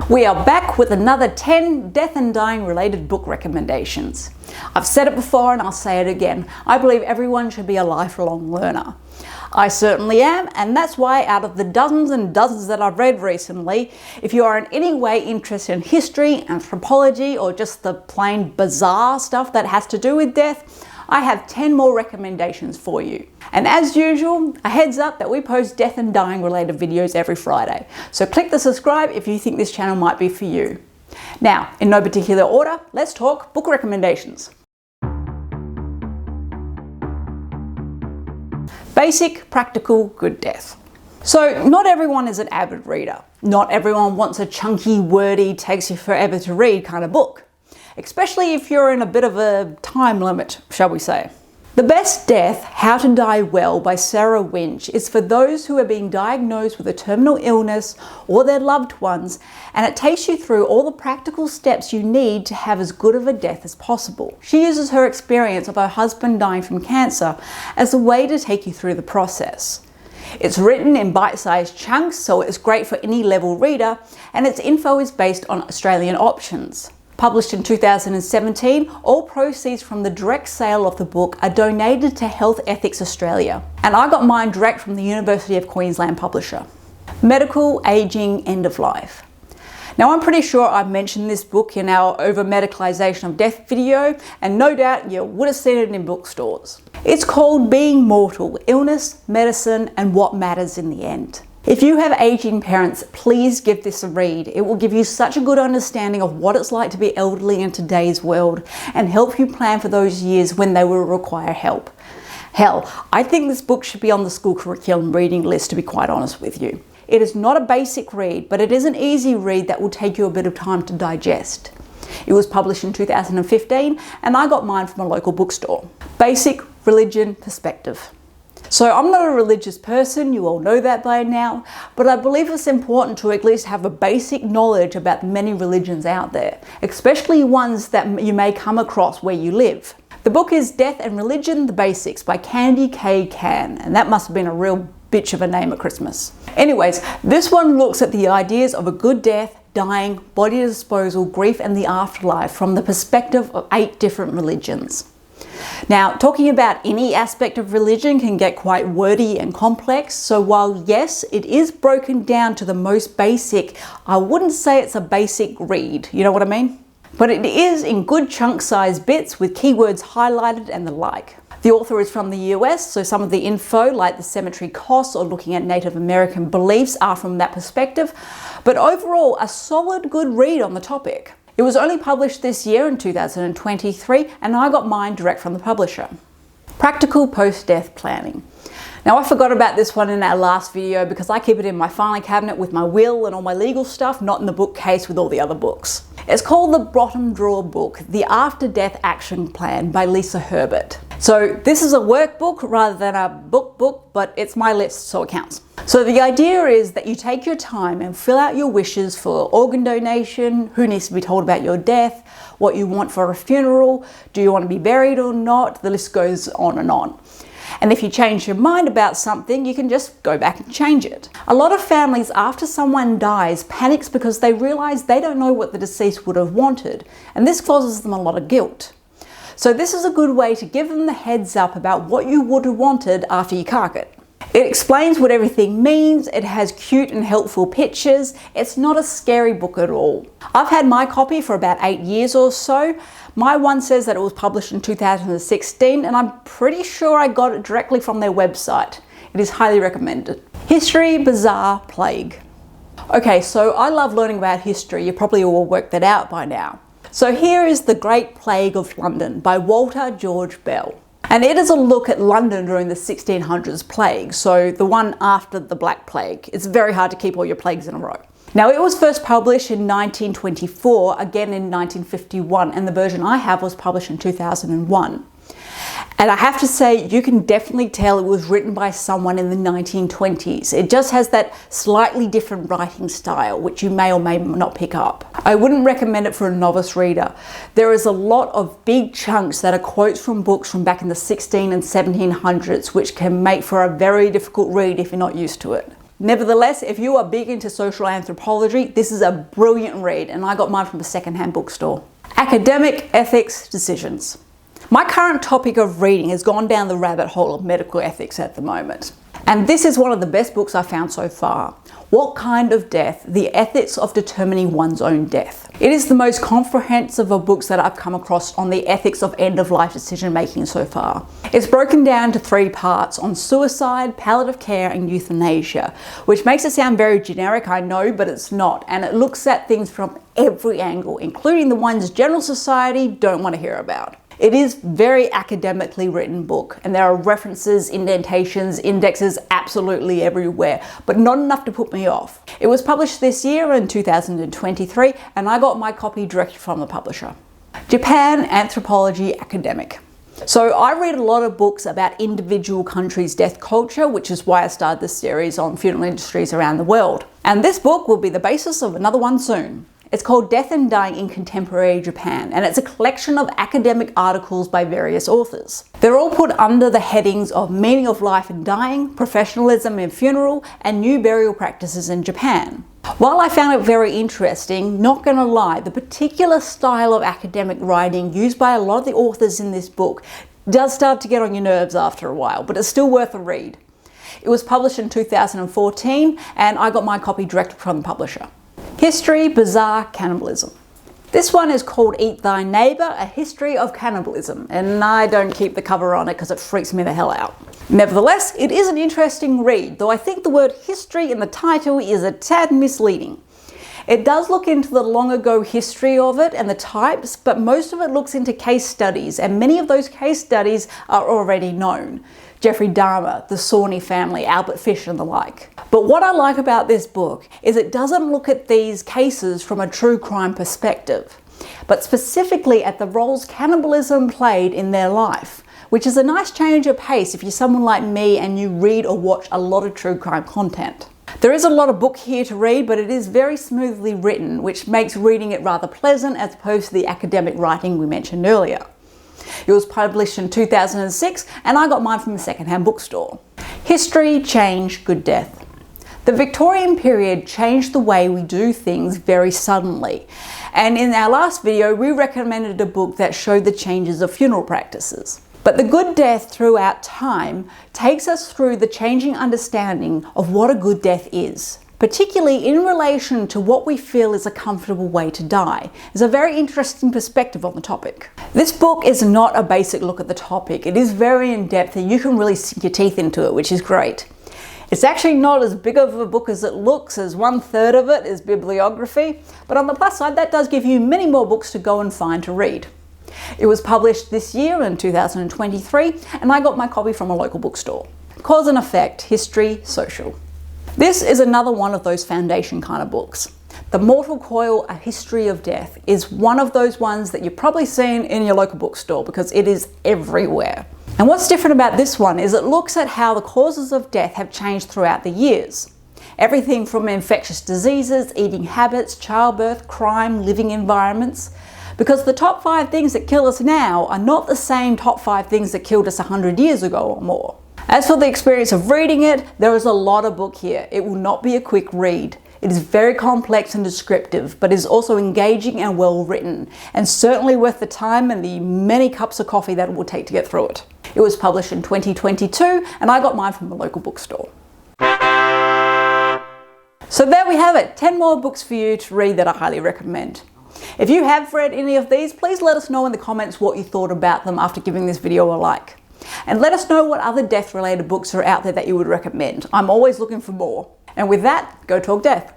We are back with another 10 death and dying related book recommendations. I've said it before and I'll say it again. I believe everyone should be a lifelong learner. I certainly am, and that's why out of the dozens and dozens that I've read recently, if you are in any way interested in history, anthropology, or just the plain bizarre stuff that has to do with death, I have 10 more recommendations for you. And as usual, a heads up that we post death and dying related videos every Friday. So click the subscribe if you think this channel might be for you. Now, in no particular order, let's talk book recommendations. Basic, practical, good death. So not everyone is an avid reader. Not everyone wants a chunky, wordy, takes you forever to read kind of book. Especially if you're in a bit of a time limit, shall we say. The Best Death, How to Die Well by Sarah Winch is for those who are being diagnosed with a terminal illness or their loved ones, and it takes you through all the practical steps you need to have as good of a death as possible. She uses her experience of her husband dying from cancer as a way to take you through the process. It's written in bite-sized chunks, so it's great for any level reader, and its info is based on Australian options. Published in 2017, all proceeds from the direct sale of the book are donated to Health Ethics Australia. And I got mine direct from the University of Queensland publisher. Medical, Aging, End of Life. Now I'm pretty sure I've mentioned this book in our over-medicalisation of death video, and no doubt you would have seen it in bookstores. It's called Being Mortal: Illness, Medicine and What Matters in the End. If you have aging parents, please give this a read. It will give you such a good understanding of what it's like to be elderly in today's world and help you plan for those years when they will require help. Hell, I think this book should be on the school curriculum reading list, to be quite honest with you. It is not a basic read, but it is an easy read that will take you a bit of time to digest. It was published in 2015 and I got mine from a local bookstore. Basic religion perspective. So I'm not a religious person, you all know that by now, but I believe it's important to at least have a basic knowledge about the many religions out there, especially ones that you may come across where you live. The book is Death and Religion, The Basics by Candi Cann, and that must have been a real bitch of a name at Christmas. Anyways, this one looks at the ideas of a good death, dying, body disposal, grief and the afterlife from the perspective of 8 different religions. Now, talking about any aspect of religion can get quite wordy and complex, so while yes, it is broken down to the most basic, I wouldn't say it's a basic read, you know what I mean? But it is in good chunk-sized bits with keywords highlighted and the like. The author is from the US, so some of the info, like the cemetery costs or looking at Native American beliefs, are from that perspective, but overall, a solid good read on the topic. It was only published this year in 2023 and I got mine direct from the publisher. Practical Post-Death Planning. Now I forgot about this one in our last video because I keep it in my filing cabinet with my will and all my legal stuff, not in the bookcase with all the other books. It's called the bottom drawer book, The After Death Action Plan by Lisa Herbet. So this is a workbook rather than a book, but it's my list, so it counts. So the idea is that you take your time and fill out your wishes for organ donation, who needs to be told about your death, what you want for a funeral, do you want to be buried or not, the list goes on and on. And if you change your mind about something, you can just go back and change it. A lot of families, after someone dies, panics because they realize they don't know what the deceased would have wanted, and this causes them a lot of guilt. So this is a good way to give them the heads up about what you would have wanted after you cark it. It explains what everything means, it has cute and helpful pictures, it's not a scary book at all. I've had my copy for about 8 years or so. My one says that it was published in 2016 and I'm pretty sure I got it directly from their website. It is highly recommended. History, Bizarre, Plague. Okay, so I love learning about history, you probably all worked that out by now. So here is The Great Plague of London by Walter George Bell. And it is a look at London during the 1600s plague, so the one after the Black Plague. It's very hard to keep all your plagues in a row. Now it was first published in 1924, again in 1951, and the version I have was published in 2001. And I have to say, you can definitely tell it was written by someone in the 1920s. It just has that slightly different writing style, which you may or may not pick up. I wouldn't recommend it for a novice reader. There is a lot of big chunks that are quotes from books from back in the 16 and 1700s, which can make for a very difficult read if you're not used to it. Nevertheless, if you are big into social anthropology, this is a brilliant read, and I got mine from a secondhand bookstore. Academic ethics decisions. My current topic of reading has gone down the rabbit hole of medical ethics at the moment. And this is one of the best books I've found so far. What Kind of Death? The Ethics of Determining One's Own Death. It is the most comprehensive of books that I've come across on the ethics of end-of-life decision making so far. It's broken down to 3 parts on suicide, palliative care and euthanasia, which makes it sound very generic, I know, but it's not. And it looks at things from every angle, including the ones general society don't want to hear about. It is very academically written book, and there are references, indentations, indexes absolutely everywhere, but not enough to put me off. It was published this year in 2023, and I got my copy directly from the publisher. Japan Anthropology Academic. So I read a lot of books about individual countries' death culture, which is why I started this series on funeral industries around the world. And this book will be the basis of another one soon. It's called Death and Dying in Contemporary Japan, and it's a collection of academic articles by various authors. They're all put under the headings of meaning of life and dying, professionalism in funeral, and new burial practices in Japan. While I found it very interesting, not gonna lie, the particular style of academic writing used by a lot of the authors in this book does start to get on your nerves after a while, but it's still worth a read. It was published in 2014, and I got my copy direct from the publisher. History, Bizarre Cannibalism. This one is called Eat Thy Neighbour, A History of Cannibalism, and I don't keep the cover on it because it freaks me the hell out. Nevertheless, it is an interesting read, though I think the word history in the title is a tad misleading. It does look into the long ago history of it and the types, but most of it looks into case studies, and many of those case studies are already known. Jeffrey Dahmer, the Sawney family, Albert Fish and the like. But what I like about this book is it doesn't look at these cases from a true crime perspective, but specifically at the roles cannibalism played in their life, which is a nice change of pace if you're someone like me and you read or watch a lot of true crime content. There is a lot of book here to read, but it is very smoothly written, which makes reading it rather pleasant as opposed to the academic writing we mentioned earlier. It was published in 2006, and I got mine from a secondhand bookstore. History, Change, Good Death. The Victorian period changed the way we do things very suddenly, and in our last video we recommended a book that showed the changes of funeral practices. But The Good Death throughout time takes us through the changing understanding of what a good death is, particularly in relation to what we feel is a comfortable way to die. It's a very interesting perspective on the topic. This book is not a basic look at the topic. It is very in-depth and you can really sink your teeth into it, which is great. It's actually not as big of a book as it looks, as 1/3 of it is bibliography, but on the plus side, that does give you many more books to go and find to read. It was published this year in 2023, and I got my copy from a local bookstore. Cause and Effect, History, Social. This is another one of those foundation kind of books. The Mortal Coil, A History of Death is one of those ones that you've probably seen in your local bookstore because it is everywhere. And what's different about this one is it looks at how the causes of death have changed throughout the years. Everything from infectious diseases, eating habits, childbirth, crime, living environments. Because the top 5 things that kill us now are not the same top 5 things that killed us 100 years ago or more. As for the experience of reading it, there is a lot of book here. It will not be a quick read. It is very complex and descriptive, but is also engaging and well written, and certainly worth the time and the many cups of coffee that it will take to get through it. It was published in 2022, and I got mine from a local bookstore. So there we have it, 10 more books for you to read that I highly recommend. If you have read any of these, please let us know in the comments what you thought about them after giving this video a like. And let us know what other death-related books are out there that you would recommend. I'm always looking for more. And with that, go talk death.